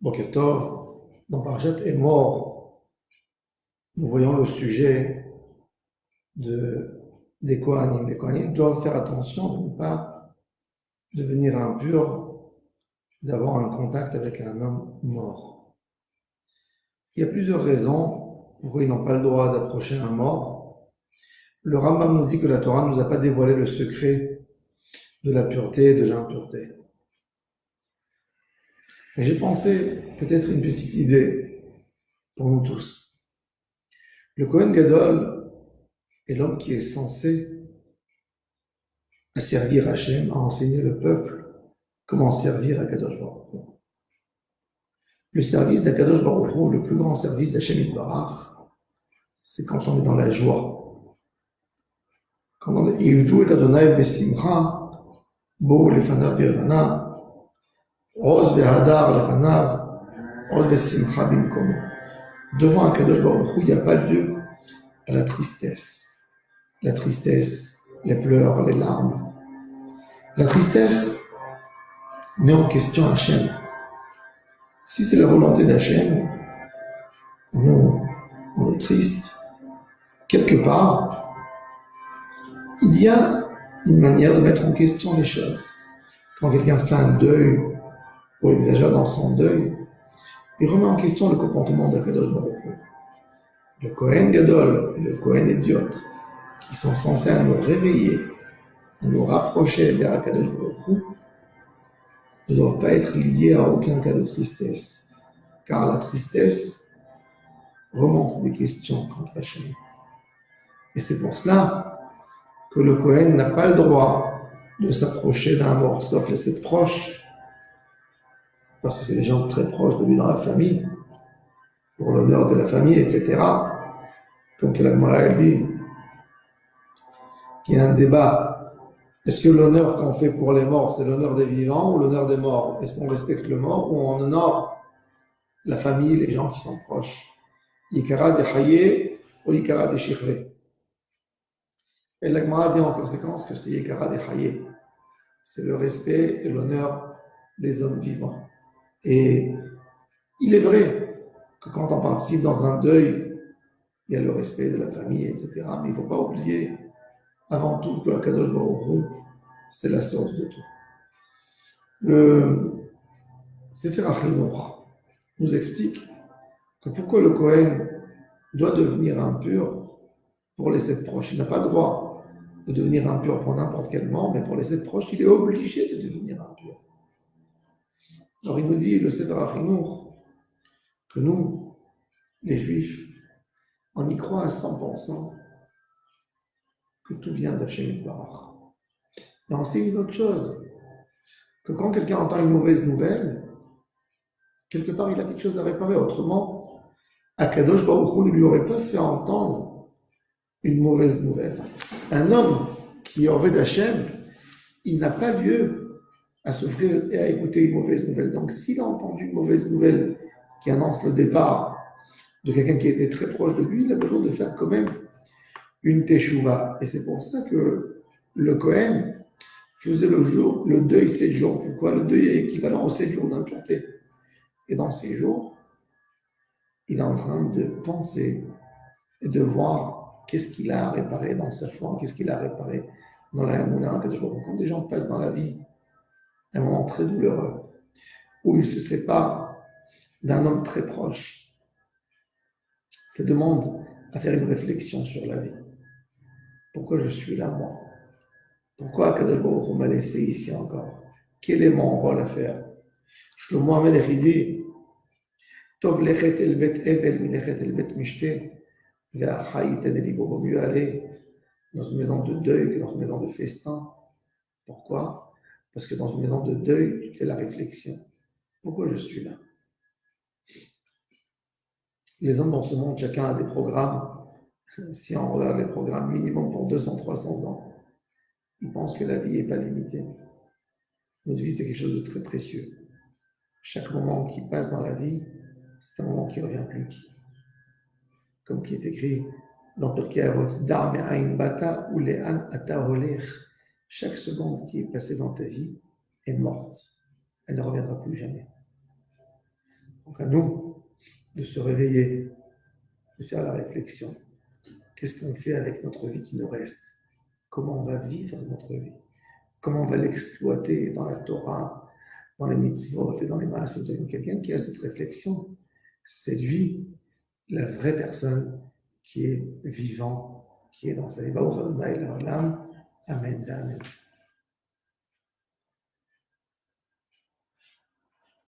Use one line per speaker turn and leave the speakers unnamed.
Boker Tov, dans Parashat Emor, nous voyons le sujet des Kohanim. Les Kohanim doivent faire attention de ne pas devenir impurs, d'avoir un contact avec un homme mort. Il y a plusieurs raisons pourquoi ils n'ont pas le droit d'approcher un mort. Le Rambam nous dit que la Torah ne nous a pas dévoilé le secret de la pureté et de l'impureté. Mais j'ai pensé peut-être une petite idée pour nous tous. Le Kohen Gadol est l'homme qui est censé servir Hachem, à enseigner le peuple comment servir à Kadosh Baruch Hu. Le service d'Akadosh Baruch Hu, le plus grand service d'Hachem Yitbarach, c'est quand on est dans la joie. Quand on est Yivdu et Adonai Besimcha, Bo lefanav virana, Oz vehadar lefanav, Oz vesimcha bimkomo. Devant Akadosh Baruch Hu, il n'y a pas lieu à la tristesse. La tristesse, les pleurs, les larmes. La tristesse met en question Hachem. Si c'est la volonté d'Hachem, nous, on est triste. Quelque part, il y a une manière de mettre en question les choses. Quand quelqu'un fait un deuil ou exagère dans son deuil, il remet en question le comportement d'Akadosh Baruch Hu. Le Kohen Gadol et le Kohen Idiot, qui sont censés nous réveiller, à nous rapprocher vers Akadosh Baruch Hu, ne doivent pas être liés à aucun cas de tristesse, car la tristesse remonte des questions contre Hachem. Et c'est pour cela que le Kohen n'a pas le droit de s'approcher d'un mort, sauf les 7 proches, parce que c'est des gens très proches de lui dans la famille, pour l'honneur de la famille, etc. Comme que la Gemara dit qu'il y a un débat. Est-ce que l'honneur qu'on fait pour les morts, c'est l'honneur des vivants ou l'honneur des morts? Est-ce qu'on respecte le mort ou on honore la famille, les gens qui sont proches? Yikara de Haye ou Yikara de Shirve. Et la Gemara dit en conséquence que c'est Yikara de Haye. C'est le respect et l'honneur des hommes vivants. Et il est vrai que quand on participe dans un deuil, il y a le respect de la famille, etc. Mais il ne faut pas oublier avant tout que Akadosh Baruch Hu, c'est la source de tout. Le Sefer HaChinuch nous explique que pourquoi le Kohen doit devenir impur pour les 7 proches. Il n'a pas le droit de devenir impur pour n'importe quel mort, mais pour les 7 proches, il est obligé de devenir impur. Alors il nous dit, le Sefer HaChinuch, que nous, les Juifs, on y croit à 100% que tout vient d'Hachem Yitbarach. Et on sait une autre chose, que quand quelqu'un entend une mauvaise nouvelle, quelque part il a quelque chose à réparer. Autrement, Akadosh Baruch Hu ne lui aurait pas fait entendre une mauvaise nouvelle. Un homme qui est Oved Hachem, il n'a pas lieu à s'ouvrir et à écouter une mauvaise nouvelle. Donc s'il a entendu une mauvaise nouvelle qui annonce le départ de quelqu'un qui était très proche de lui, il a besoin de faire quand même une teshuva. Et c'est pour ça que le Kohen faisait le deuil 7 jours. Pourquoi? Le deuil est équivalent aux 7 jours d'impureté. Et dans ces jours, il est en train de penser et de voir qu'est-ce qu'il a à réparer dans sa foi, qu'est-ce qu'il a à réparer dans la Emouna. Quand des gens passent dans la vie un moment très douloureux, où ils se séparent d'un homme très proche, ça demande à faire une réflexion sur la vie. Pourquoi je suis là, moi? Pourquoi Akadosh Baruch Hu m'a laissé ici encore? Quel est mon rôle à faire? Shlomo HaMelech dit Tov lechet el bet evel milechet el bet mishte ve'achai tedeli. Vaut mieux aller dans une maison de deuil que dans une maison de festin. Pourquoi? Parce que dans une maison de deuil, tu te fais la réflexion. Pourquoi je suis là? Les hommes dans ce monde, chacun a des programmes. Si on regarde les programmes minimum pour 200, 300 ans, ils pensent que la vie n'est pas limitée. Notre vie, c'est quelque chose de très précieux. Chaque moment qui passe dans la vie, c'est un moment qui ne revient plus. Comme qui est écrit dans Pirkei Avot, Dar me'ayin bata ou le'an ata holech. Chaque seconde qui est passée dans ta vie est morte. Elle ne reviendra plus jamais. Donc à nous de se réveiller, de faire la réflexion. Qu'est-ce qu'on fait avec notre vie qui nous reste? Comment on va vivre notre vie? Comment on va l'exploiter dans la Torah, dans les mitzvot et dans les maasim? Quelqu'un qui a cette réflexion, c'est lui la vraie personne qui est vivant, qui est dans sa vie. Amen. Amen.